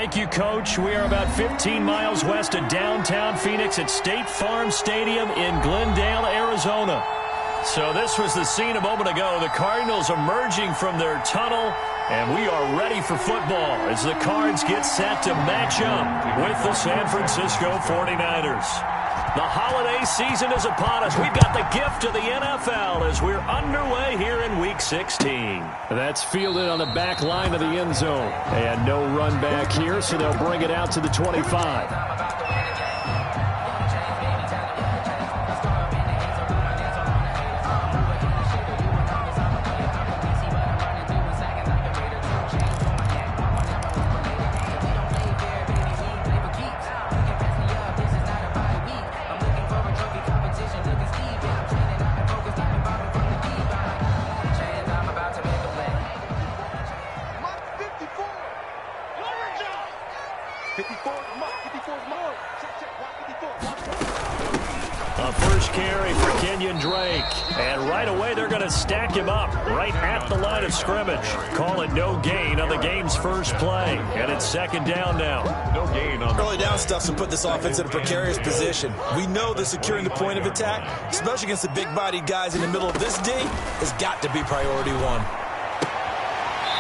Thank you, Coach. We are about 15 miles west of downtown Phoenix at State Farm Stadium in Glendale, Arizona. So this was the scene a moment ago. The Cardinals emerging from their tunnel, and we are ready for football as the Cards get set to match up with the San Francisco 49ers. The holiday season is upon us. We've got the gift of the NFL as we're underway here in Week 16. That's fielded on the back line of the end zone. And no run back here, so they'll bring it out to the 25. A first carry for Kenyon Drake. And right away, they're going to stack him up right at the line of scrimmage. Call it no gain on the game's first play. And it's second down now. No gain on early down stuff to put this offense in a precarious position. We know that securing the point of attack, especially against the big-bodied guys in the middle of this D, has got to be priority one.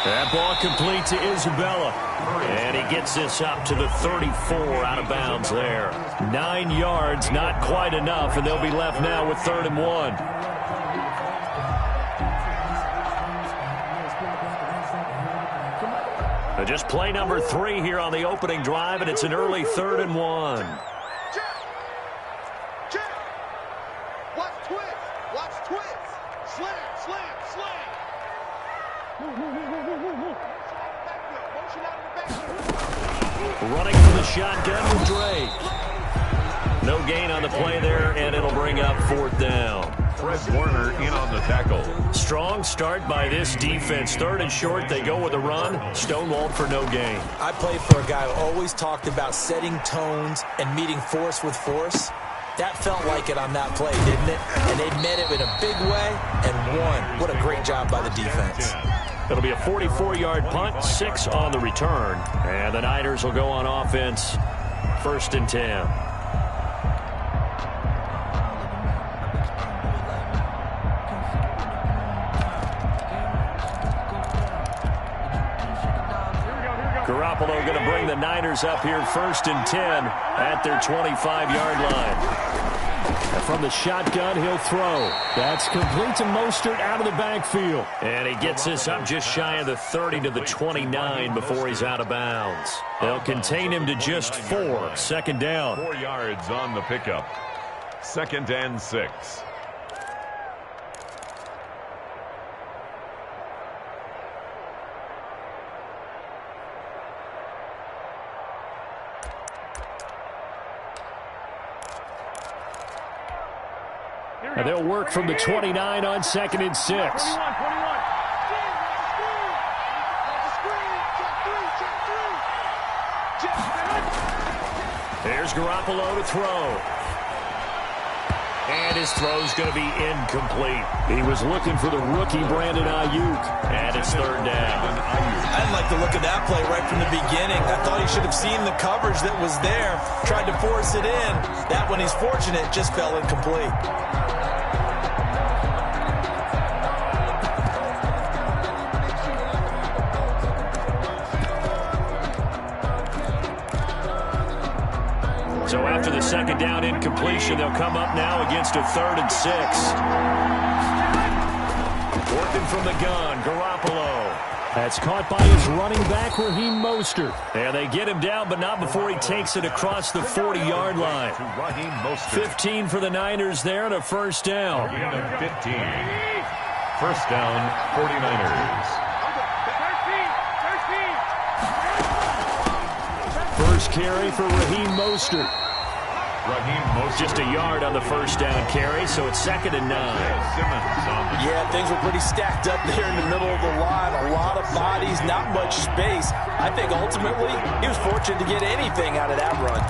That ball complete to Isabella. And he gets this up to the 34 out of bounds there. 9 yards, not quite enough, and they'll be left now with 3rd and 1. Just play number 3 here on the opening drive, and it's an early 3rd and 1. Watch twist. Watch twist. Slam, slam, slam. Running from the shotgun with Drake. No gain on the play there, and it'll bring up 4th down. Fred Warner in on the tackle. Strong start by this defense. 3rd and short, they go with a run. Stonewalled for no gain. I played for a guy who always talked about setting tones and meeting force with force. That felt like it on that play, didn't it? And they met it in a big way and won. What a great job by the defense. It'll be a 44-yard punt, 6 on the return. And the Niners will go on offense, 1st and 10. Garoppolo going to bring the Niners up here 1st and 10 at their 25-yard line. And from the shotgun, he'll throw. That's complete to Mostert out of the backfield. And he gets this up just shy of the 30 to the 29 before he's out of bounds. They'll contain him to just 4. 2nd down. 4 yards on the pickup. 2nd and 6. And they'll work from the 29 on 2nd and 6. There's Garoppolo to throw. And his throw's going to be incomplete. He was looking for the rookie Brandon Ayuk. And it's 3rd down. I didn't like the look of that play right from the beginning. I thought he should have seen the coverage that was there, tried to force it in. That one, he's fortunate, just fell incomplete. So after the 2nd down incompletion, they'll come up now against a 3rd and 6. Working from the gun, Garoppolo. That's caught by his running back, Raheem Mostert. And they get him down, but not before he takes it across the 40-yard line. 15 for the Niners there and a 1st down. 15. 1st down, 49ers. First carry for Raheem Mostert. Just a yard on the 1st down carry, so it's 2nd and 9. Yeah, things were pretty stacked up there in the middle of the line. A lot of bodies, not much space. I think ultimately he was fortunate to get anything out of that run.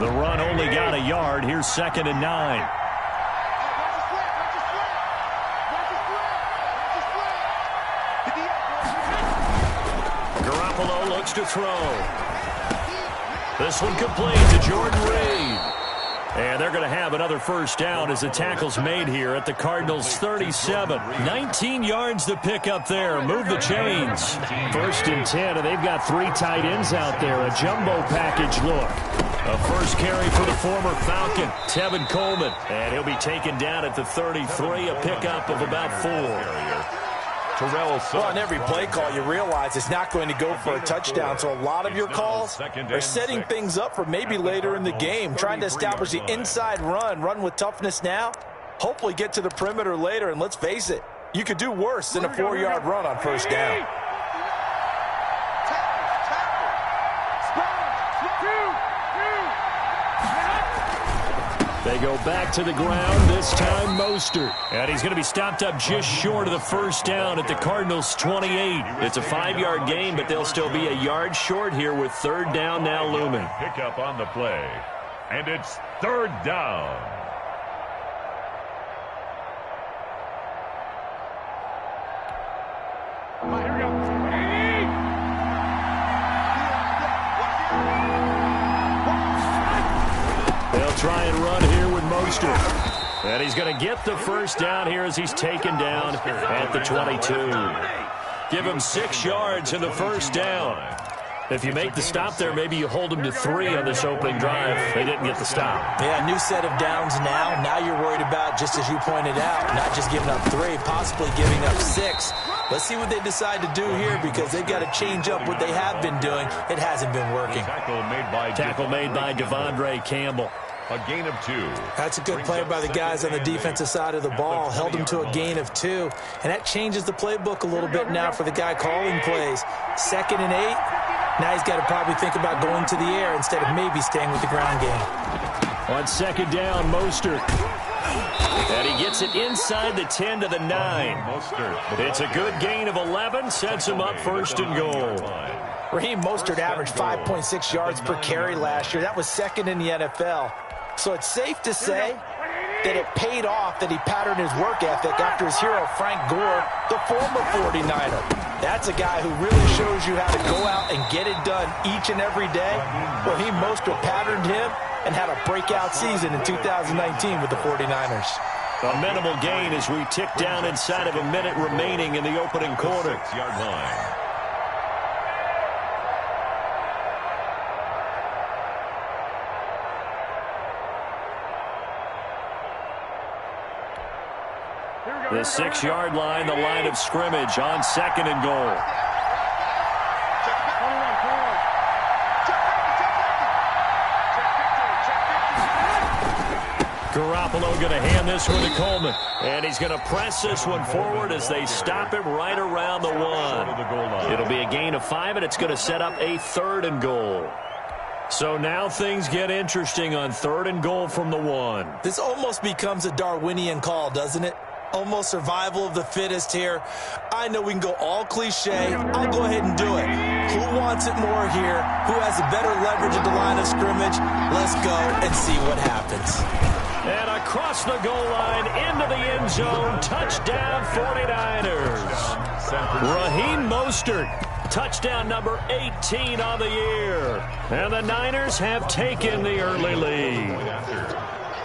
The run only got a yard. Here's 2nd and 9. Garoppolo looks to throw. This one complete to Jordan Reed. And they're going to have another first down as the tackle's made here at the Cardinals' 37. 19 yards to pick up there. Move the chains. 1st and 10, and they've got 3 tight ends out there. A jumbo package look. A first carry for the former Falcon, Tevin Coleman. And he'll be taken down at the 33, a pickup of about 4. Well, on every play call, you realize it's not going to go for a touchdown. So a lot of your calls are setting things up for maybe later in the game, trying to establish the inside run with toughness now, hopefully get to the perimeter later. And let's face it, you could do worse than a 4-yard run on first down. They go back to the ground, this time Mostert. And he's going to be stopped up just short of the first down at the Cardinals' 28. It's a 5-yard gain, but they'll still be a yard short here with 3rd down now looming. Pick up on the play, and it's 3rd down. Try and run here with Mostert. And he's going to get the first down here as he's taken down at the 22. Give him 6 yards in the first down. If you make the stop there, maybe you hold them to 3 on this opening drive. They didn't get the stop. Yeah, new set of downs now. Now you're worried about, just as you pointed out, not just giving up 3, possibly giving up 6. Let's see what they decide to do here, because they've got to change up what they have been doing. It hasn't been working. Tackle made by Devondre Campbell. A gain of 2. That's a good play by the guys on the defensive side of the ball. Held him to a gain of 2. And that changes the playbook a little bit now for the guy calling plays. 2nd and 8. Now he's got to probably think about going to the air instead of maybe staying with the ground game. On 2nd down, Mostert. And he gets it inside the 10 to the 9. It's a good gain of 11. Sets him up 1st and goal. Raheem Mostert averaged 5.6 yards per carry last year. That was 2nd in the NFL. So it's safe to say that it paid off that he patterned his work ethic after his hero, Frank Gore, the former 49er. That's a guy who really shows you how to go out and get it done each and every day. Raheem Mostert patterned him and had a breakout season in 2019 with the 49ers. A minimal gain as we tick down inside of a minute remaining in the opening quarter. 6-yard line. The 6-yard line, the line of scrimmage on 2nd and goal. Garoppolo going to hand this one to Coleman. And he's going to press this one forward as they stop him right around the 1. It'll be a gain of 5, and it's going to set up a 3rd and goal. So now things get interesting on 3rd and goal from the 1. This almost becomes a Darwinian call, doesn't it? Almost survival of the fittest here. I know we can go all cliche. I'll go ahead and do it. Who wants it more here? Who has a better leverage at the line of scrimmage? Let's go and see what happens. And across the goal line, into the end zone, touchdown 49ers. Raheem Mostert, touchdown number 18 on the year. And the Niners have taken the early lead.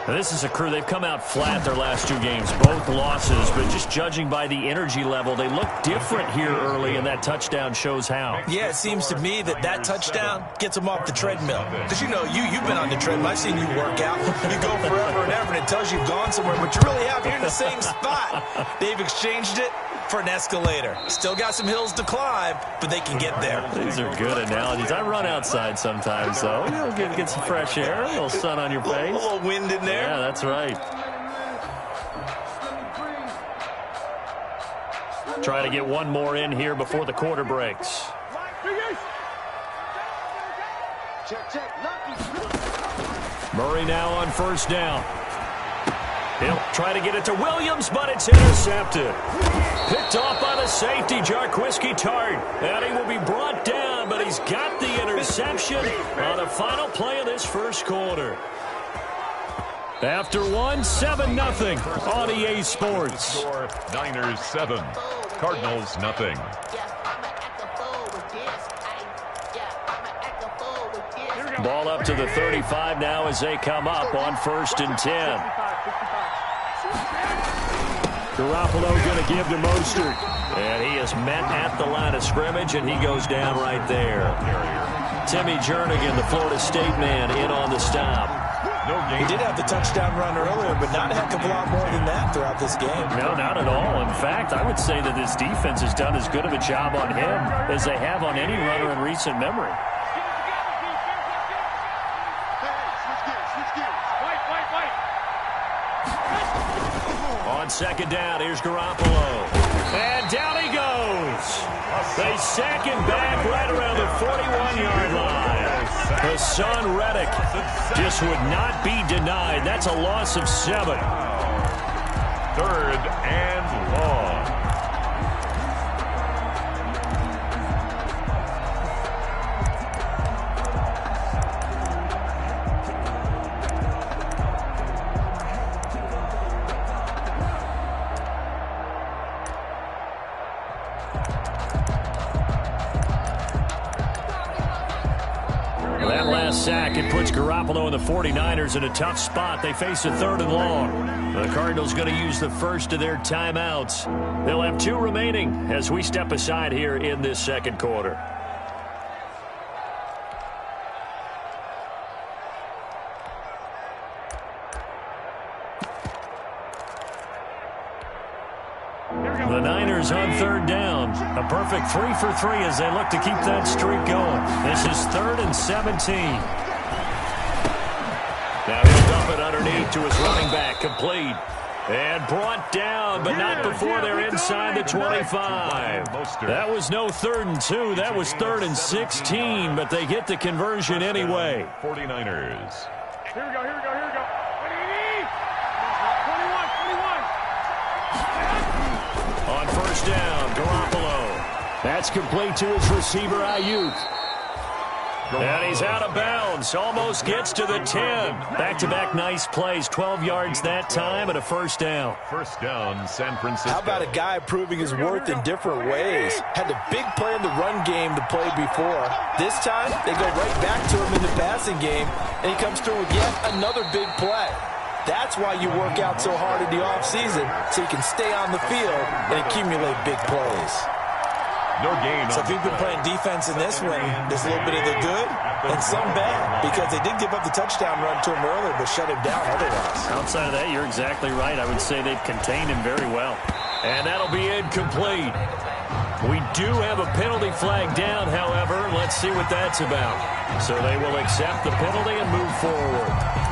Now, this is a crew, they've come out flat their last 2 games, both losses, but just judging by the energy level, they look different here early, and that touchdown shows how. Yeah, it seems to me that touchdown gets them off the treadmill. Because, you know, you've been on the treadmill. I've seen you work out. You go forever and ever, and it tells you you've gone somewhere, but you really have. You're in the same spot. They've exchanged it for an escalator. Still got some hills to climb, but they can get there. These are good analogies. I run outside sometimes, though. You'll get some fresh air, a little sun on your face. A little wind in there. Yeah, that's right. Try to get one more in here before the quarter breaks. Murray now on first down. He'll try to get it to Williams, but it's intercepted. Picked off by the safety, Jarquiski Tart. And he will be brought down, but he's got the interception on the final play of this first quarter. After 7-0 on EA Sports. Niners 7, Cardinals nothing. Ball up to the 35 now as they come up on 1st and 10. Garoppolo going to give to Mostert. And he is met at the line of scrimmage, and he goes down right there. Timmy Jernigan, the Florida State man, in on the stop. He did have the touchdown run earlier, but not a heck of a lot more than that throughout this game. No, not at all. In fact, I would say that this defense has done as good of a job on him as they have on any runner in recent memory. On 2nd down, here's Garoppolo. And down he goes. They sack him back right around the 41-yard line. Hassan Reddick just would not be denied. That's a loss of 7. 3rd and long. That last sack, it puts Garoppolo and the 49ers in a tough spot. They face a 3rd and long. The Cardinals going to use the first of their timeouts. They'll have 2 remaining as we step aside here in this second quarter. The Niners on 3rd down. A perfect 3 for 3 as they look to keep that streak going. This is 3rd and 17. Now he'll dump it underneath to his running back. Complete. And brought down, but not before they're inside the 25. That was no 3rd and 2. That was 3rd and 16, but they get the conversion anyway. 49ers. Here we go, here we go, here we go. 21. On 1st down, Garoppolo. That's complete to his receiver, Ayuk. And he's out of bounds. Almost gets to the 10. Back-to-back nice plays. 12 yards that time and a 1st down. 1st down, San Francisco. How about a guy proving his worth in different ways? Had a big play in the run game to play before. This time, they go right back to him in the passing game, and he comes through with yet another big play. That's why you work out so hard in the offseason, so you can stay on the field and accumulate big plays. No gain. So if you've been playing defense in this one, there's a little bit of the good and some bad, because they did give up the touchdown run to him earlier, but shut him down otherwise. Outside of that, you're exactly right. I would say they've contained him very well. And that'll be incomplete. We do have a penalty flag down, however. Let's see what that's about. So they will accept the penalty and move forward.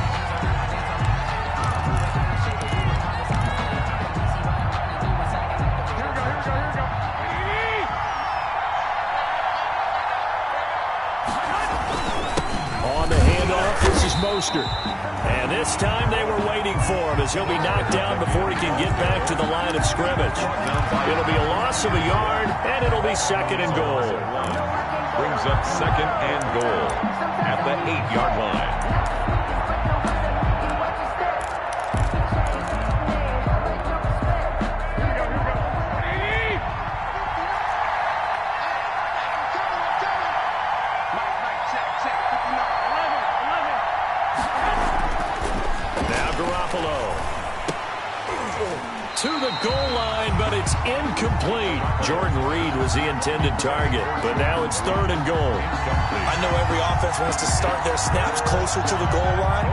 Mostert. And this time they were waiting for him as he'll be knocked down before he can get back to the line of scrimmage. It'll be a loss of a yard, and it'll be 2nd and goal. Brings up 2nd and goal at the 8-yard line. To the goal line, but it's incomplete. Jordan Reed was the intended target, but now it's 3rd and goal. I know every offense wants to start their snaps closer to the goal line,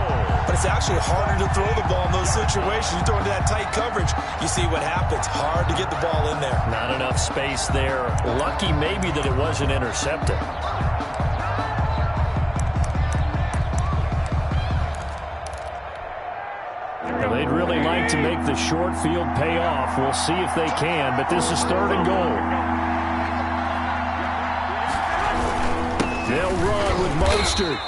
but it's actually harder to throw the ball in those situations. You throw into that tight coverage, you see what happens. Hard to get the ball in there. Not enough space there. Lucky maybe that it wasn't intercepted. They'd really like to make the short field pay off. We'll see if they can, but this is 3rd and goal. They'll run with Mostert.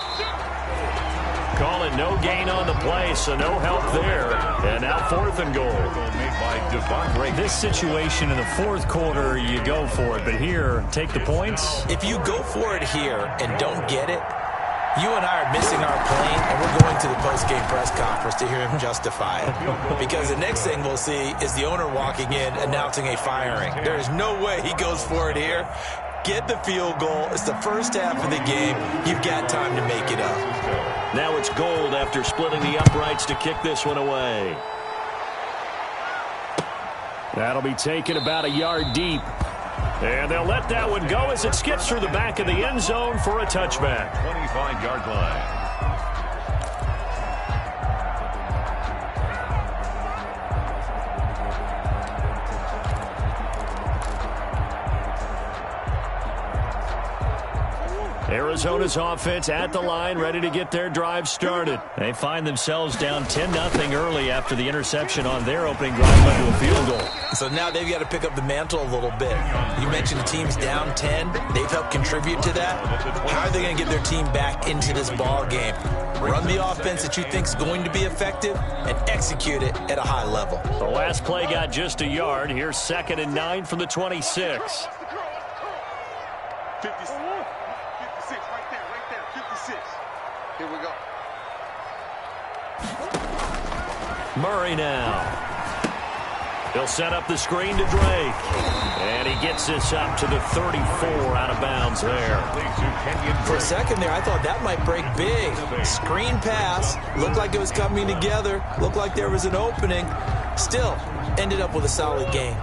call it no gain on the play, so no help there. And now 4th and goal. This situation in the 4th quarter, you go for it. But here, take the points. If you go for it here and don't get it, you and I are missing our plane, and we're going to the post-game press conference to hear him justify it. Because the next thing we'll see is the owner walking in announcing a firing. There is no way he goes for it here. Get the field goal. It's the first half of the game. You've got time to make it up. Now it's Gold after splitting the uprights to kick this one away. That'll be taken about a yard deep. And they'll let that one go as it skips through the back of the end zone for a touchback. 25-yard line. Arizona's offense at the line, ready to get their drive started. They find themselves down 10-0 early after the interception on their opening drive led to a field goal. So now they've got to pick up the mantle a little bit. You mentioned the team's down 10. They've helped contribute to that. How are they going to get their team back into this ball game? Run the offense that you think is going to be effective and execute it at a high level. The last play got just a yard. Here's 2nd and 9 from the 26. 56 right there, 56. Here we go. Murray now. He'll set up the screen to Drake. And he gets this up to the 34 out of bounds there. For a second there, I thought that might break big. Screen pass. Looked like it was coming together. Looked like there was an opening. Still, ended up with a solid game.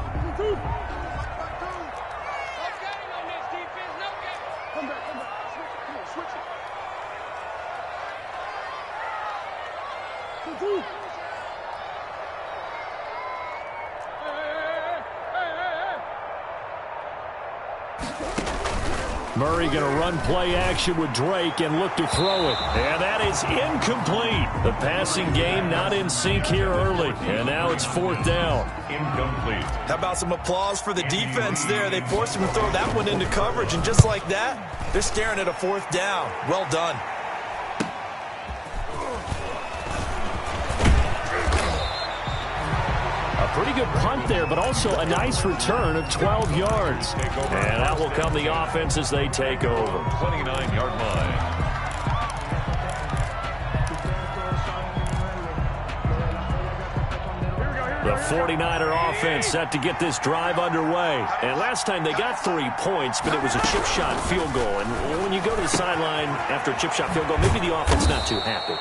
Murray going to run play action with Drake and look to throw it. And that is incomplete. The passing game not in sync here early. And now it's 4th down. Incomplete. How about some applause for the defense there? They forced him to throw that one into coverage, and just like that, they're staring at a 4th down. Well done. Pretty good punt there, but also a nice return of 12 yards. And that will come the offense as they take over. 29-yard line. The 49er offense set to get this drive underway. And last time they got 3 points, but it was a chip shot field goal. And when you go to the sideline after a chip shot field goal, maybe the offense not too happy.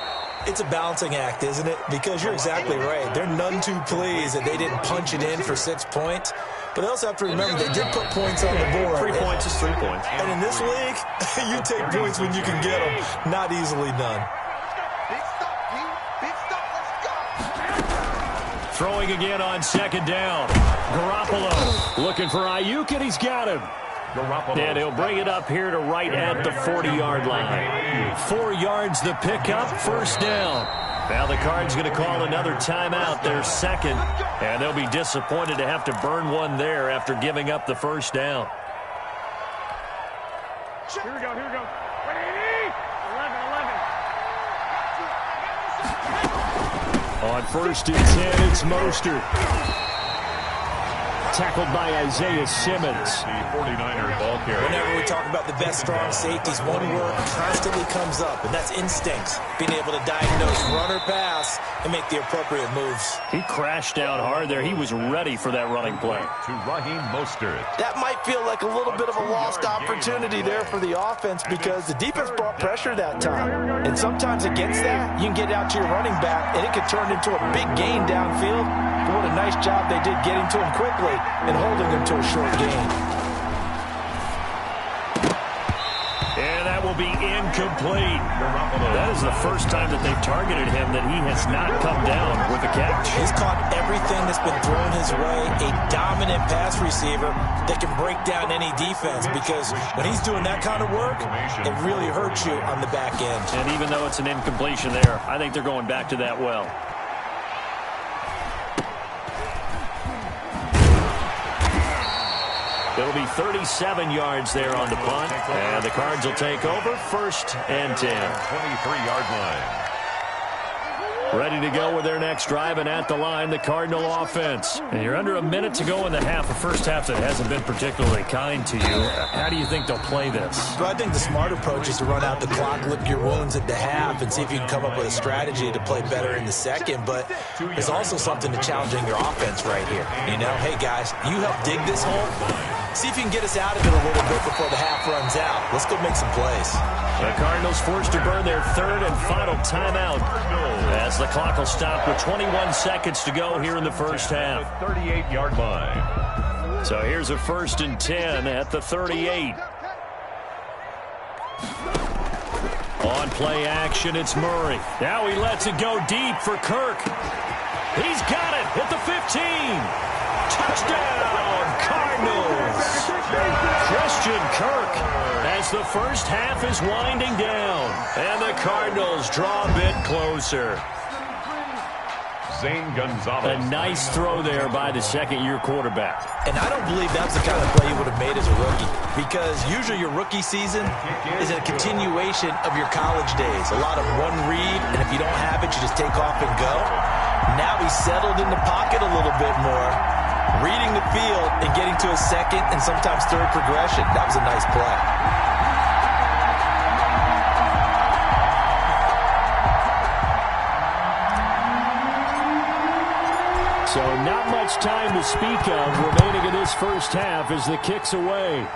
It's a balancing act, isn't it? Because you're exactly right. They're none too pleased that they didn't punch it in for 6 points. But they also have to remember they did put points on the board. 3 points is 3 points. And in this league, you take points when you can get them. Not easily done. Throwing again on 2nd down. Garoppolo looking for Ayuk, and he's got him. And he'll bring it up here to right at the 40-yard line. 4 yards the pickup, 1st down. Now the Cards going to call another timeout, their 2nd. And they'll be disappointed to have to burn one there after giving up the 1st down. Here we go, here we go. 11. On 1st and 10, it's Mostert. Tackled by Isaiah Simmons. The 49er ball carrier. Whenever we talk about the best strong safeties, one word constantly comes up, and that's instincts. Being able to diagnose run or pass and make the appropriate moves. He crashed out hard there. He was ready for that running play. To Raheem Mostert. That might feel like a little bit of a lost opportunity there for the offense because the defense brought pressure that time. And sometimes against that, you can get out to your running back, and it could turn into a big gain downfield. But what a nice job they did getting to him quickly and holding him to a short gain. And that will be incomplete. That is the first time that they've targeted him that he has not come down with a catch. He's caught everything that's been thrown his way. A dominant pass receiver that can break down any defense because when he's doing that kind of work, it really hurts you on the back end. And even though it's an incompletion there, I think they're going back to that well. It'll be 37 yards there on the punt. And the Cards will take over 1st and 10. 23-yard line. Ready to go with their next drive, and at the line, the Cardinal offense. And you're under a minute to go in the half, a first half that hasn't been particularly kind to you. How do you think they'll play this? Well, I think the smart approach is to run out the clock, lick your wounds at the half, and see if you can come up with a strategy to play better in the second. But there's also something to challenging your offense right here. You know, hey, guys, you help dig this hole. See if you can get us out of it a little bit before the half runs out. Let's go make some plays. The Cardinals forced to burn their third and final timeout as the clock will stop with 21 seconds to go here in the first half. 38-yard line. So here's a 1st and 10 at the 38. On play action, it's Murray. Now he lets it go deep for Kirk. He's got it at the 15. Touchdown, Cardinals. Christian Kirk as the first half is winding down. And the Cardinals draw a bit closer. Gonzalez. A nice throw there by the second-year quarterback. And I don't believe that's the kind of play you would have made as a rookie, because usually your rookie season is a continuation of your college days. A lot of one read, and if you don't have it, you just take off and go. Now he's settled in the pocket a little bit more, reading the field and getting to a second and sometimes third progression. That was a nice play. So not much time to speak of remaining in this first half as the kick's away.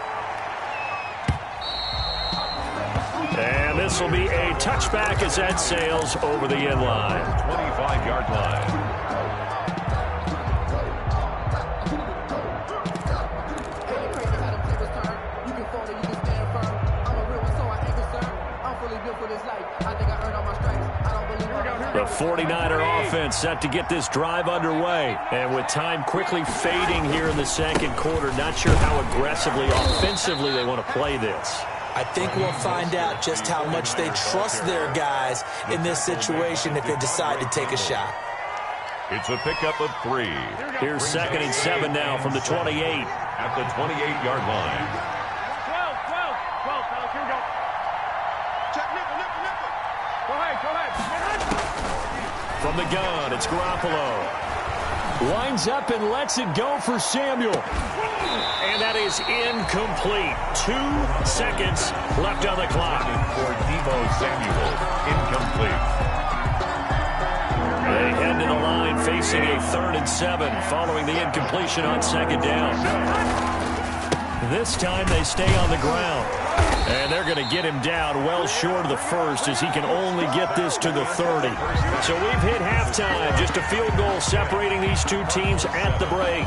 And this will be a touchback as that sails over the end line. 25-yard line. The 49er offense set to get this drive underway. And with time quickly fading here in the second quarter, not sure how aggressively, offensively they want to play this. I think we'll find out just how much they trust their guys in this situation if they decide to take a shot. It's a pickup of 3. Here's 2nd and 7 now from the 28. At the 28-yard line. 12, fellas, here we go. Check, nickel. Go ahead. From the gun, it's Garoppolo. Winds up and lets it go for Samuel. And that is incomplete. 2 seconds left on the clock. For Deebo Samuel, incomplete. They head to the line facing a 3rd and 7 following the incompletion on 2nd down. This time they stay on the ground. And they're going to get him down well short of the first as he can only get this to the 30. So we've hit halftime. Just a field goal separating these two teams at the break.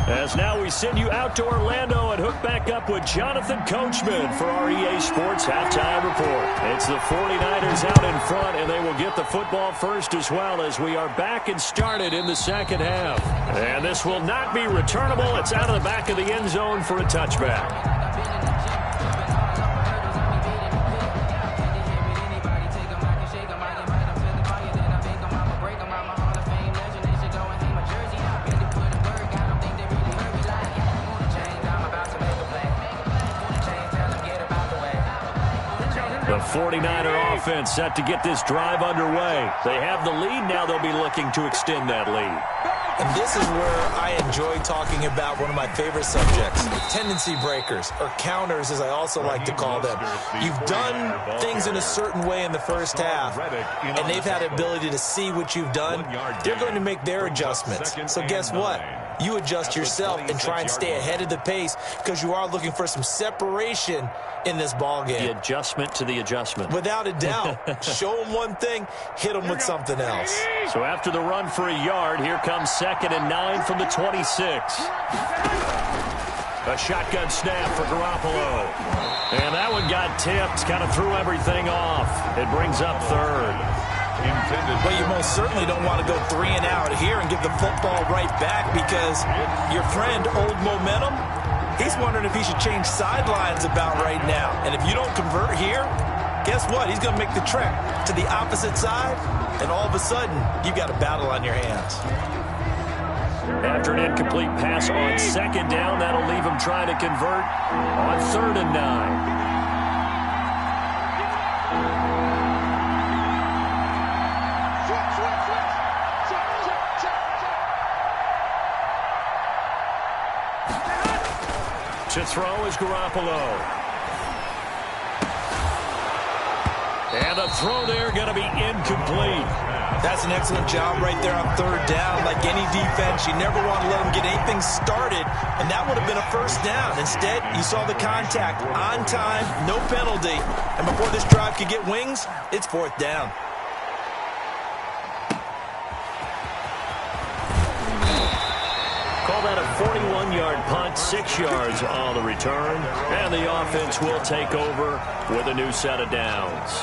As now we send you out to Orlando and hook back up with Jonathan Coachman for our EA Sports Halftime Report. It's the 49ers out in front, and they will get the football first as well as we are back and started in the second half. And this will not be returnable. It's out of the back of the end zone for a touchback. The 49er offense set to get this drive underway. They have the lead. Now they'll be looking to extend that lead. And this is where I enjoy talking about one of my favorite subjects, tendency breakers, or counters as I also like to call them. You've done things in a certain way in the first half, and they've had the ability to see what you've done. They're going to make their adjustments. So guess what? You adjust yourself and try and stay ahead of the pace because you are looking for some separation in this ball game. The adjustment to the adjustment. Without a doubt. Show them one thing, hit them with something else. So after the run for a yard, here comes 2nd and 9 from the 26. A shotgun snap for Garoppolo. And that one got tipped, kind of threw everything off. It brings up 3rd. But you most certainly don't want to go 3 and out here and give the football right back because your friend, Old Momentum, he's wondering if he should change sidelines about right now. And if you don't convert here, guess what? He's going to make the trek to the opposite side, and all of a sudden, you've got a battle on your hands. After an incomplete pass on 2nd down, that'll leave him trying to convert on 3rd and 9. Switch. To throw is Garoppolo. And the throw there going to be incomplete. That's an excellent job right there on third down. Like any defense, you never want to let them get anything started, and that would have been a first down. Instead, you saw the contact on time, no penalty. And before this drive could get wings, it's fourth down. Call that a 41-yard punt, 6 yards on the return. And the offense will take over with a new set of downs.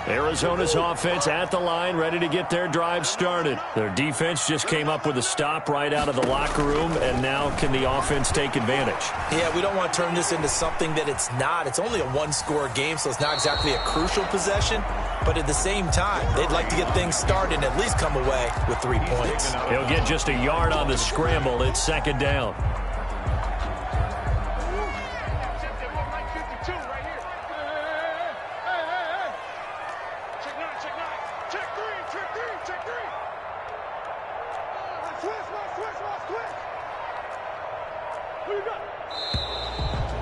Arizona's offense at the line, ready to get their drive started. Their defense just came up with a stop right out of the locker room, and now can the offense take advantage? Yeah, we don't want to turn this into something that it's not. It's only a one-score game, so it's not exactly a crucial possession. But at the same time, they'd like to get things started and at least come away with 3 points. He'll get just a yard on the scramble. It's second down.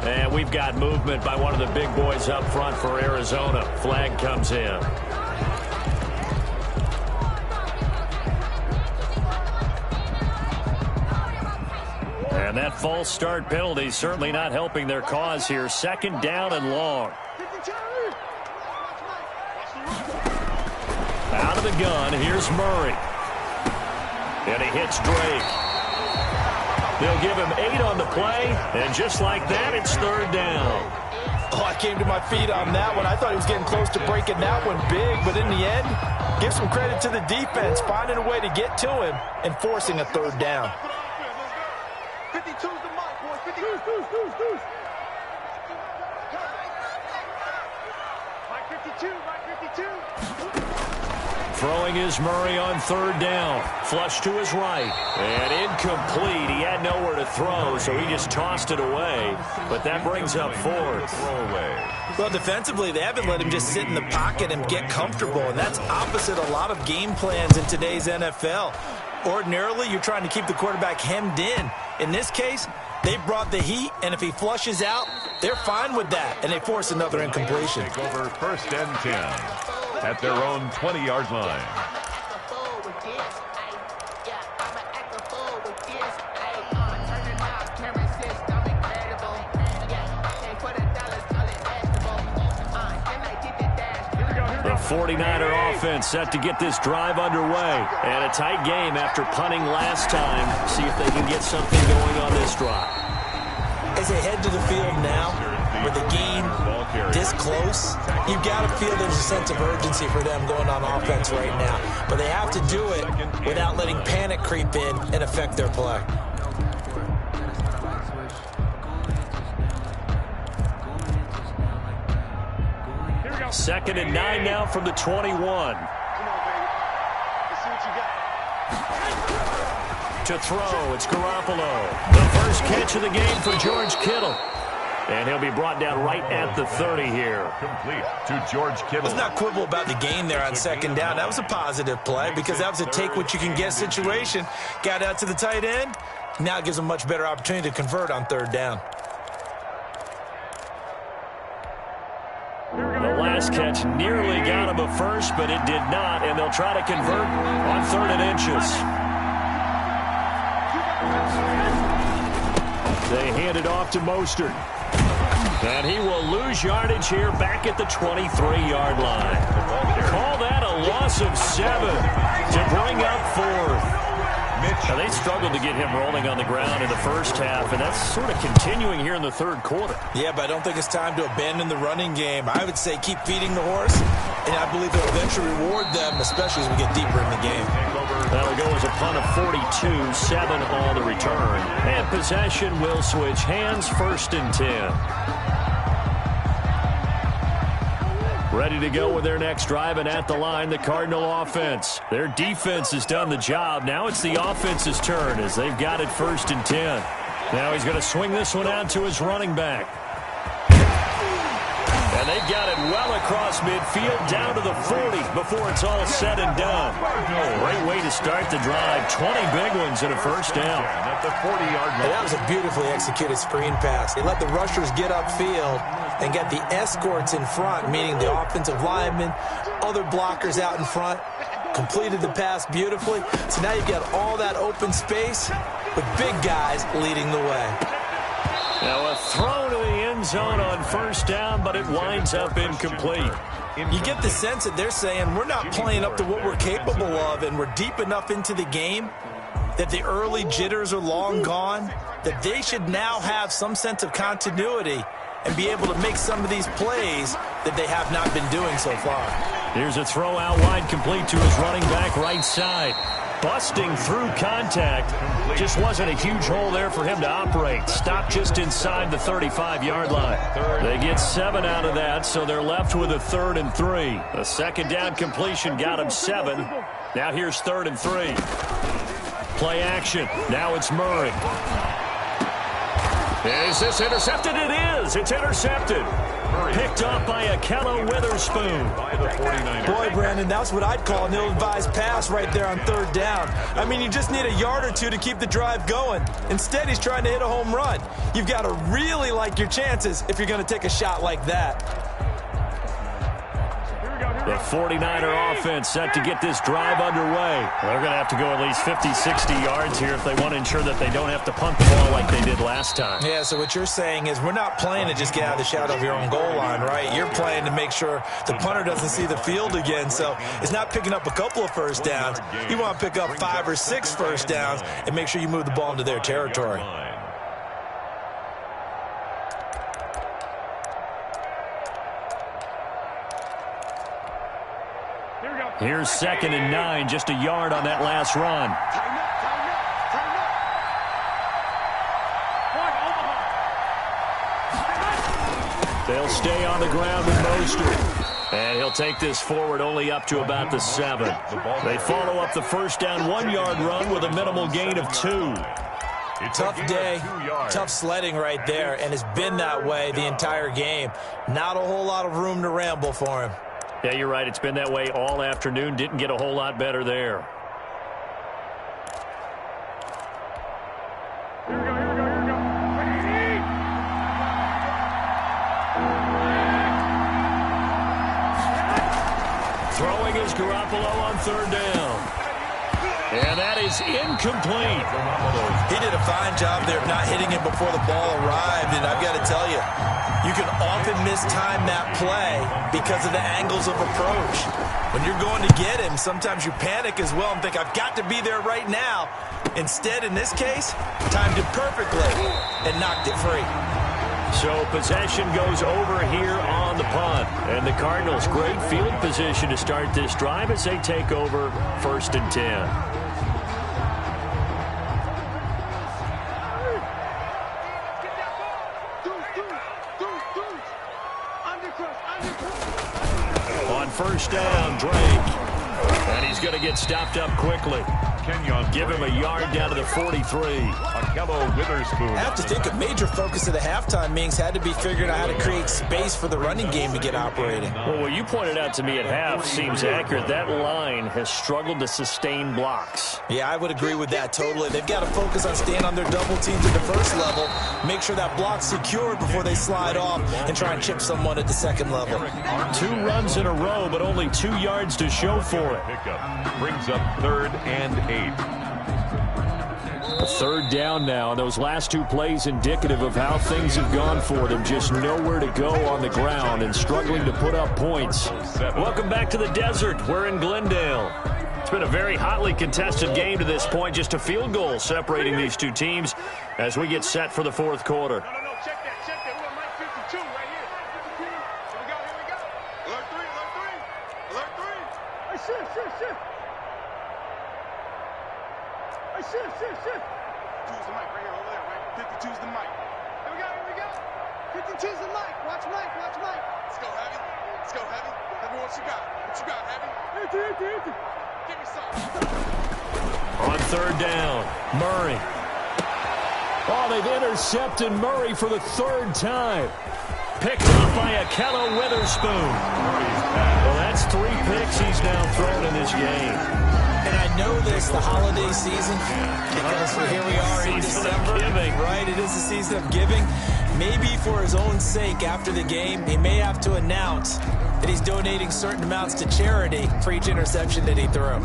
And we've got movement by one of the big boys up front for Arizona. Flag comes in. And that false start penalty certainly not helping their cause here. Second down and long. Out of the gun, here's Murray. And he hits Drake. They'll give him 8 on the play, and just like that, it's third down. Oh, I came to my feet on that one. I thought he was getting close to breaking that one big, but in the end, give some credit to the defense, finding a way to get to him and forcing a third down. 52's the mark, boys. 52. Mike 52, Mike 52. Throwing is Murray on third down. Flush to his right. And incomplete. He had nowhere to throw, so he just tossed it away. But that brings up fourth. Well, defensively, they haven't let him just sit in the pocket and get comfortable, and that's opposite a lot of game plans in today's NFL. Ordinarily, you're trying to keep the quarterback hemmed in. In this case, they brought the heat, and if he flushes out, they're fine with that, and they force another incompletion. Take over first and 10 at their own 20-yard line. The 49er offense set to get this drive underway. And a tight game after punting last time. See if they can get something going on this drive. As they head to the field now, with the game this close, you've got to feel there's a sense of urgency for them going on offense right now. But they have to do it without letting panic creep in and affect their play. Second and 9 now from the 21. Come on, baby. Let's see what you got. To throw, it's Garoppolo. The first catch of the game for George Kittle. And he'll be brought down right at the 30 here. Complete to George Kittle. Let's not quibble about the gain there on second down. That was a positive play because that was a take-what-you-can-get situation. Got out to the tight end. Now it gives them a much better opportunity to convert on third down. The last catch nearly got him a first, but it did not, and they'll try to convert on third and inches. They hand it off to Mostert. And he will lose yardage here back at the 23-yard line. Call that a loss of 7 to bring up fourth. Now, they struggled to get him rolling on the ground in the first half, and that's sort of continuing here in the third quarter. Yeah, but I don't think it's time to abandon the running game. I would say keep feeding the horse, and I believe it'll eventually reward them, especially as we get deeper in the game. That'll go as a punt of 42, 7 on the return. And possession will switch hands, first and 10. Ready to go with their next drive, and at the line, the Cardinal offense. Their defense has done the job. Now it's the offense's turn as they've got it first and 10. Now he's going to swing this one out to his running back. And they've got it well across midfield, down to the 40 before it's all said and done. Great way to start the drive. 20 big ones and a first down. At the 40-yard line. That was a beautifully executed screen pass. They let the rushers get upfield and get the escorts in front, meaning the offensive linemen, other blockers out in front. Completed the pass beautifully. So now you've got all that open space with big guys leading the way. Now a throw to the end zone on first down, but it winds up incomplete. You get the sense that they're saying we're not playing up to what we're capable of, and we're deep enough into the game that the early jitters are long gone, that they should now have some sense of continuity and be able to make some of these plays that they have not been doing so far. Here's a throw out wide, complete to his running back right side. Busting through contact. Just wasn't a huge hole there for him to operate. Stopped just inside the 35-yard line. They get 7 out of that, so they're left with a 3rd and 3. A second down completion got him 7. Now here's 3rd and 3. Play action. Now it's Murray. Is this intercepted? It is. It's intercepted. Picked up by Akello Witherspoon. Boy, Brandon, that's what I'd call an ill-advised pass right there on 3rd down. I mean, you just need a yard or two to keep the drive going. Instead, he's trying to hit a home run. You've got to really like your chances if you're going to take a shot like that. The 49er offense set to get this drive underway. They're going to have to go at least 50, 60 yards here if they want to ensure that they don't have to punt the ball like they did last time. Yeah, so what you're saying is we're not playing to just get out of the shadow of your own goal line, right? You're playing to make sure the punter doesn't see the field again. So it's not picking up a couple of first downs. You want to pick up 5 or 6 first downs and make sure you move the ball into their territory. Here's 2nd and 9, just a yard on that last run. They'll stay on the ground with Mostert. And he'll take this forward only up to about the 7. They follow up the first down 1-yard run with a minimal gain of 2. Tough day, tough sledding right there, and it's been that way the entire game. Not a whole lot of room to ramble for him. Yeah, you're right. It's been that way all afternoon. Didn't get a whole lot better there. Throwing is Garoppolo on 3rd down. And that is incomplete. He did a fine job there of not hitting it before the ball arrived, and I've got to tell you, you can often mistime that play because of the angles of approach. When you're going to get him, sometimes you panic as well and think, I've got to be there right now. Instead, in this case, timed it perfectly and knocked it free. So possession goes over here on the punt. And the Cardinals, great field position to start this drive as they take over 1st and 10. On first down, Drake. And he's going to get stopped up quickly. Give him a yard down to the 43. Akello Witherspoon. I have to think a major focus of the halftime meetings had to be figuring out how to create space for the running game to get operating. Well, what you pointed out to me at half seems accurate. That line has struggled to sustain blocks. Yeah, I would agree with that totally. They've got to focus on staying on their double teams at the first level, make sure that block's secured before they slide off, and try and chip someone at the second level. 2 runs in a row, but only 2 yards to show for it. Pickup brings up 3rd and 8. A 3rd down now, and those last 2 plays indicative of how things have gone for them. Just nowhere to go on the ground and struggling to put up points. Welcome back to the desert. We're in Glendale. It's been a very hotly contested game to this point. Just a field goal separating these 2 teams as we get set for the 4th quarter. No, check that. We're on Mike 52 right here. Here we go. Alert 3. Hey, shift. Hey, shift. 52's the mic right here, over there, right? 52's the mic. Here we go. 52's the mic. Watch Mike. Let's go, Heavy. Heavy, what you got, Heavy? Empty. Give me some. On 3rd down, Murray. Oh, they've intercepted Murray for the 3rd time. picked up by Akello Witherspoon. Well, that's 3 picks he's now thrown in this game. And I know this, the holiday season, because here we are in December, right? It is the season of giving. Maybe for his own sake, after the game, he may have to announce that he's donating certain amounts to charity for each interception that he threw.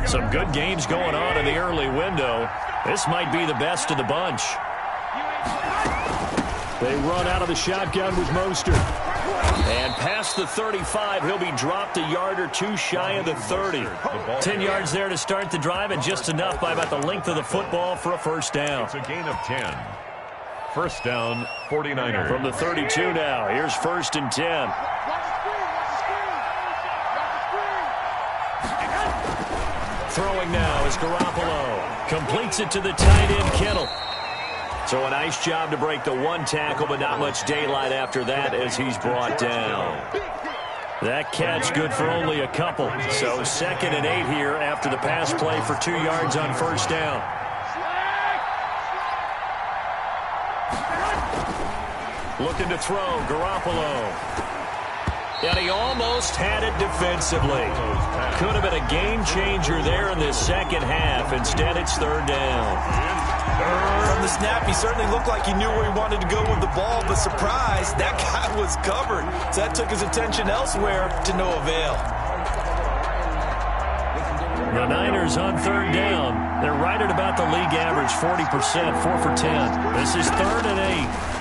Some good games going on in the early window. This might be the best of the bunch. They run out of the shotgun with Mostert. And past the 35, he'll be dropped a yard or 2 shy of the 30. 10 yards there to start the drive, and just enough by about the length of the football for a first down. It's a gain of 10. First down, 49ers. From the 32 now, here's 1st and 10. Throwing now is Garoppolo. Completes it to the tight end, Kittle. So a nice job to break the 1 tackle, but not much daylight after that as he's brought down. That catch good for only a couple. So 2nd and 8 here after the pass play for 2 yards on first down. Looking to throw, Garoppolo. And he almost had it defensively. Could have been a game changer there in this second half. Instead, it's 3rd down. From the snap, he certainly looked like he knew where he wanted to go with the ball, but surprise, that guy was covered. So that took his attention elsewhere to no avail. The Niners on 3rd down. They're right at about the league average, 40%, 4 for 10. This is 3rd and 8.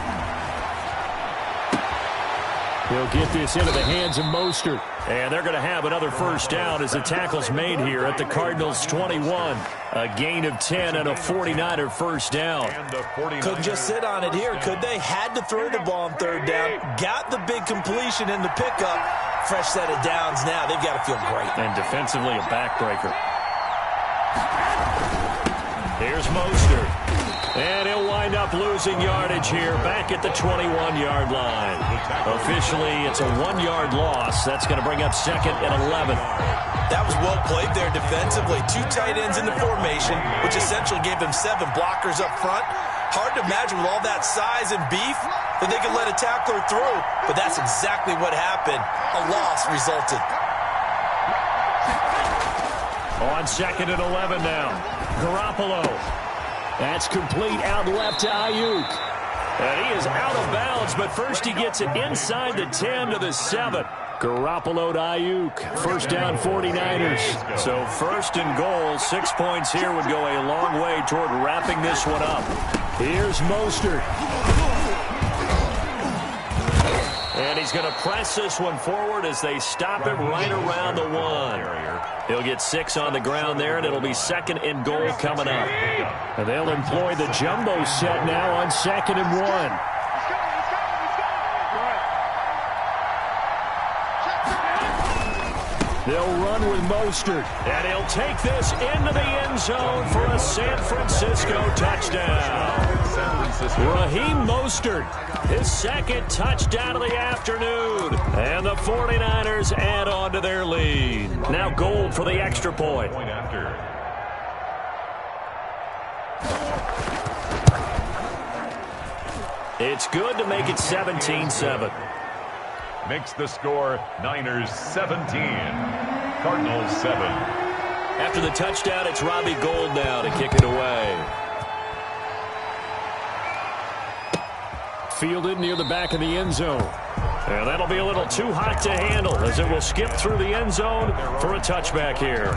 He'll get this into the hands of Mostert. And they're going to have another first down as the tackle's made here at the Cardinals' 21. A gain of 10 and a 49er first down. Couldn't just sit on it here, could they? Had to throw the ball on 3rd down. Got the big completion in the pickup. Fresh set of downs now. They've got to feel great. And defensively, a backbreaker. Here's Mostert. And he'll wind up losing yardage here back at the 21-yard line. Officially, it's a 1-yard loss. That's going to bring up 2nd and 11. That was well played there defensively. 2 tight ends in the formation, which essentially gave them 7 blockers up front. Hard to imagine with all that size and beef that they could let a tackler through, but that's exactly what happened. A loss resulted. On 2nd and 11 now. Garoppolo. That's complete out left to Ayuk. And he is out of bounds, but first he gets it inside the 10 to the 7. Garoppolo to Ayuk. First down 49ers. So 1st and goal. 6 points here would go a long way toward wrapping this one up. Here's Mostert. And he's going to press this one forward as they stop him right around the 1. He'll get 6 on the ground there, and it'll be 2nd and goal coming up. And they'll employ the jumbo set now on 2nd and 1. They'll run with Mostert, and he'll take this into the end zone for a San Francisco touchdown. Raheem Mostert, his 2nd touchdown of the afternoon. And the 49ers add on to their lead. Now Gold for the extra point. It's good to make it 17-7. Makes the score Niners 17, Cardinals 7. After the touchdown, it's Robbie Gould now to kick it away. Fielded near the back of the end zone. And that'll be a little too hot to handle as it will skip through the end zone for a touchback here.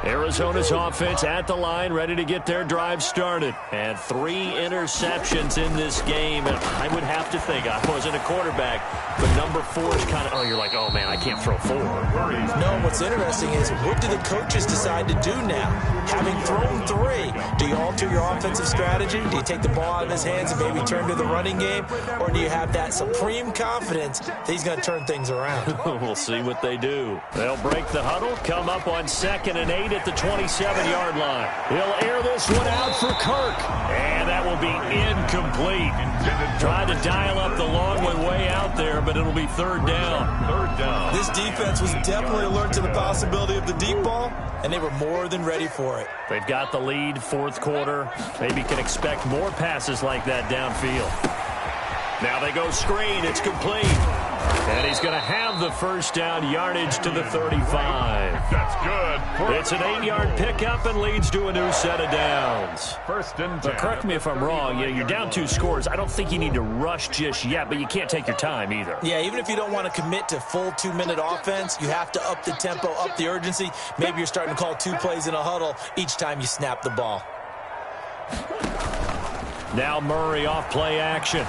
Arizona's offense at the line, ready to get their drive started. And 3 interceptions in this game. And I would have to think, I wasn't a quarterback, but number 4 is kind of, you're like, oh, man, I can't throw 4. No, what's interesting is what do the coaches decide to do now? Having thrown 3, do you alter your offensive strategy? Do you take the ball out of his hands and maybe turn to the running game? Or do you have that supreme confidence that he's going to turn things around? We'll see what they do. They'll break the huddle, come up on 2nd and 8 at the 27-yard line. He'll air this one out for Kirk. And that will be incomplete. Tried to dial up the long way out there, but it'll be third down. Third down. This defense was definitely alert to the possibility of the deep ball, and they were more than ready for it. They've got the lead, fourth quarter. Maybe can expect more passes like that downfield. Now they go screen. It's complete. And he's going to have the first down, yardage to the 35. That's good. It's an 8-yard pickup and leads to a new set of downs. First and 10. But correct me if I'm wrong. You're down 2 scores. I don't think you need to rush just yet, but you can't take your time either. Yeah, even if you don't want to commit to full 2-minute offense, you have to up the tempo, up the urgency. Maybe you're starting to call 2 plays in a huddle each time you snap the ball. Now Murray off play action.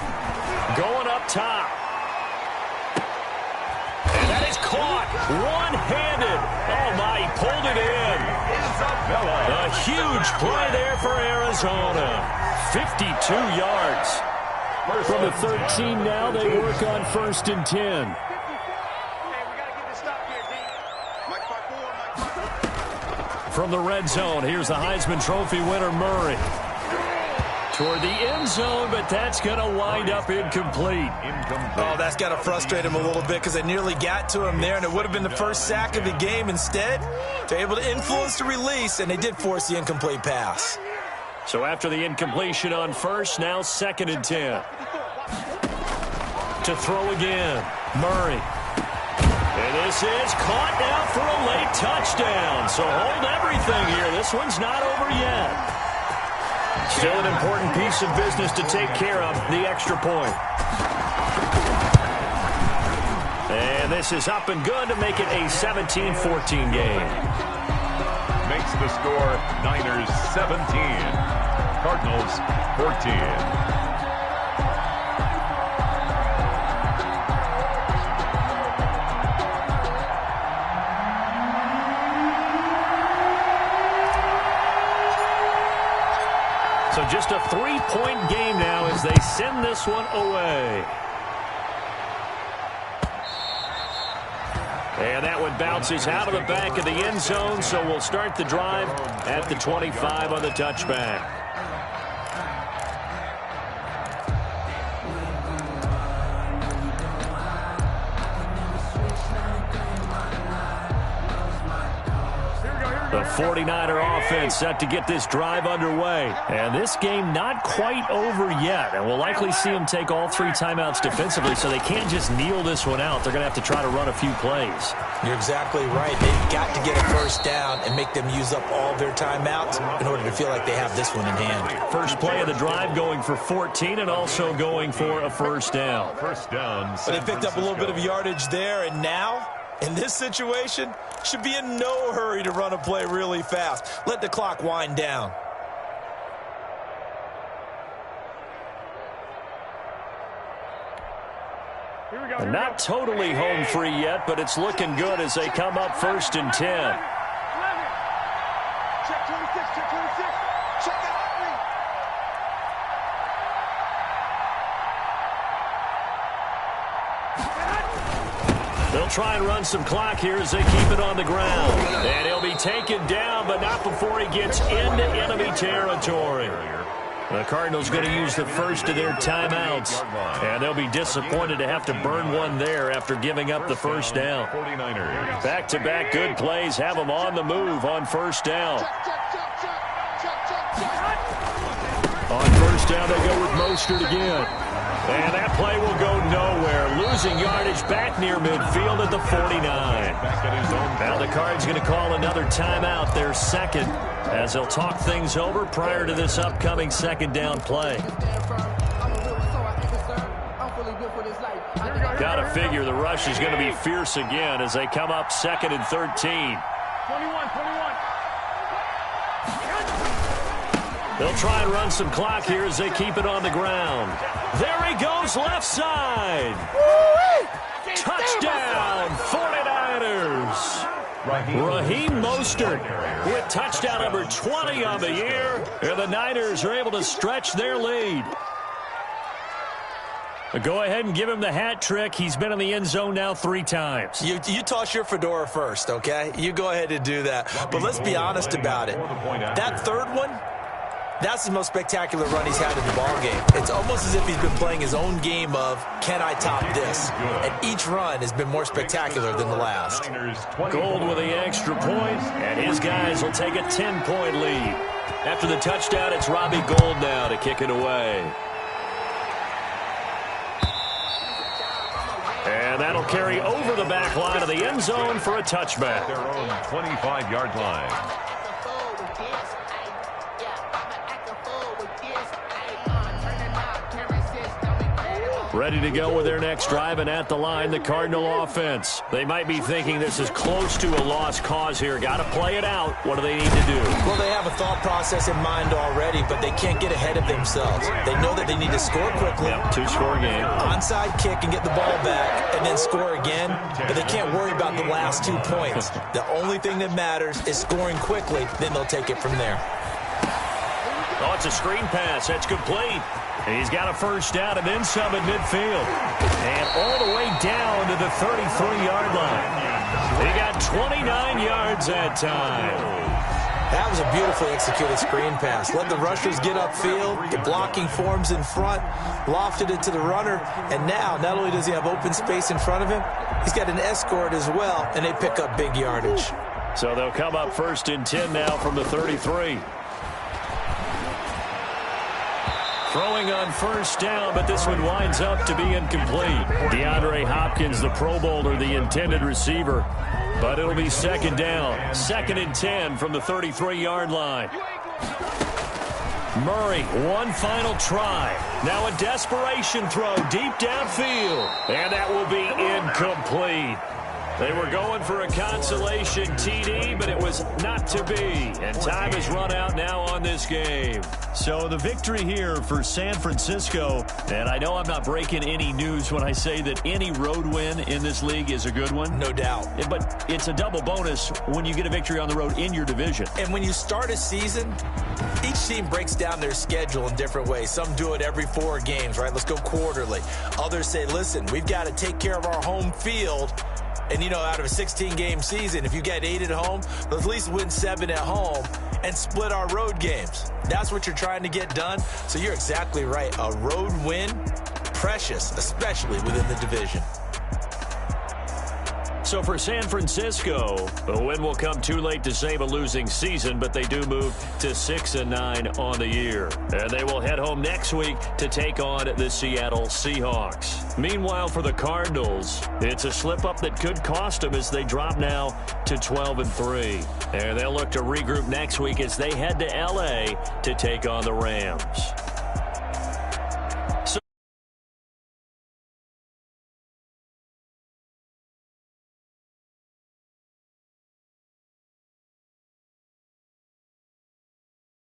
Going up top. And that is caught one-handed. Oh, my, he pulled it in. A huge play there for Arizona. 52 yards. From the 13 now, they work on first and 10. From the red zone, here's the Heisman Trophy winner, Murray. Toward the end zone, but that's going to wind up incomplete. Oh, that's got to frustrate him a little bit because they nearly got to him there, and it would have been the first sack of the game. Instead, they're able to influence the release, and they did force the incomplete pass. So after the incompletion on first, now second and 10. To throw again, Murray. And this is caught now for a late touchdown. So hold everything here. This one's not over yet. Still an important piece of business to take care of, the extra point. And this is up and good to make it a 17-14 game. Makes the score Niners 17, Cardinals 14. So just a 3-point game now as they send this one away. And that one bounces out of the back of the end zone, so we'll start the drive at the 25 on the touchback. The 49er offense set to get this drive underway. And this game not quite over yet. And we'll likely see them take all 3 timeouts defensively, so they can't just kneel this one out. They're going to have to try to run a few plays. You're exactly right. They've got to get a first down and make them use up all their timeouts in order to feel like they have this one in hand. First play of the drive going for 14 and also going for a first down. First down. But they picked up a little bit of yardage there, and now, in this situation, should be in no hurry to run a play really fast. Let the clock wind down. And not totally home free yet, but it's looking good as they come up first and 10. Check 26, check 26. Check out They'll try and run some clock here as they keep it on the ground. And he'll be taken down, but not before he gets into enemy territory. The Cardinals going to use the first of their timeouts. And they'll be disappointed to have to burn one there after giving up the first down. 49ers. Back-to-back good plays have them on the move on first down. On first down, they go with Mostert again. And that play will go nowhere. Losing yardage back near midfield at the 49. Now the Cards going to call another timeout, their second, as they'll talk things over prior to this upcoming second down play. Got to figure the rush is going to be fierce again as they come up second and 13. 21. They'll try and run some clock here as they keep it on the ground. There he goes, left side. Touchdown, 49ers. Raheem Mostert with touchdown number 20 on the year. And the Niners are able to stretch their lead. Go ahead and give him the hat trick. He's been in the end zone now 3 times. You toss your fedora first, okay? You go ahead and do that. But let's be honest about it. That third one, that's the most spectacular run he's had in the ballgame. It's almost as if he's been playing his own game of, can I top this? And each run has been more spectacular than the last. Gold with the extra point, and his guys will take a 10-point lead. After the touchdown, it's Robbie Gould now to kick it away. And that'll carry over the back line of the end zone for a touchback. Their own 25-yard line. Ready to go with their next drive, and at the line, the Cardinal offense. They might be thinking this is close to a lost cause here. Got to play it out. What do they need to do? Well, they have a thought process in mind already, but they can't get ahead of themselves. They know that they need to score quickly. Yep, 2-score game. Onside kick and get the ball back, and then score again. But they can't worry about the last 2 points. The only thing that matters is scoring quickly. Then they'll take it from there. Oh, it's a screen pass. That's complete. And he's got a first down and then some at midfield. And all the way down to the 33-yard line. He got 29 yards that time. That was a beautifully executed screen pass. Let the rushers get upfield. The blocking forms in front. Lofted it to the runner. And now, not only does he have open space in front of him, he's got an escort as well, and they pick up big yardage. So they'll come up 1st and 10 now from the 33. Throwing on first down, but this one winds up to be incomplete. DeAndre Hopkins, the Pro Bowler, the intended receiver. But it'll be 2nd down. 2nd and 10 from the 33-yard line. Murray, one final try. Now a desperation throw deep downfield. And that will be incomplete. They were going for a consolation TD, but it was not to be. And time has run out now on this game. So the victory here for San Francisco. And I know I'm not breaking any news when I say that any road win in this league is a good one. No doubt. But it's a double bonus when you get a victory on the road in your division. And when you start a season, each team breaks down their schedule in different ways. Some do it every 4 games, right? Let's go quarterly. Others say, listen, we've got to take care of our home field. And, out of a 16-game season, if you get 8 at home, let's at least win 7 at home and split our road games. That's what you're trying to get done. So you're exactly right. A road win, precious, especially within the division. So for San Francisco, a win will come too late to save a losing season, but they do move to 6-9 on the year. And they will head home next week to take on the Seattle Seahawks. Meanwhile, for the Cardinals, it's a slip-up that could cost them as they drop now to 12-3. And they'll look to regroup next week as they head to L.A. to take on the Rams.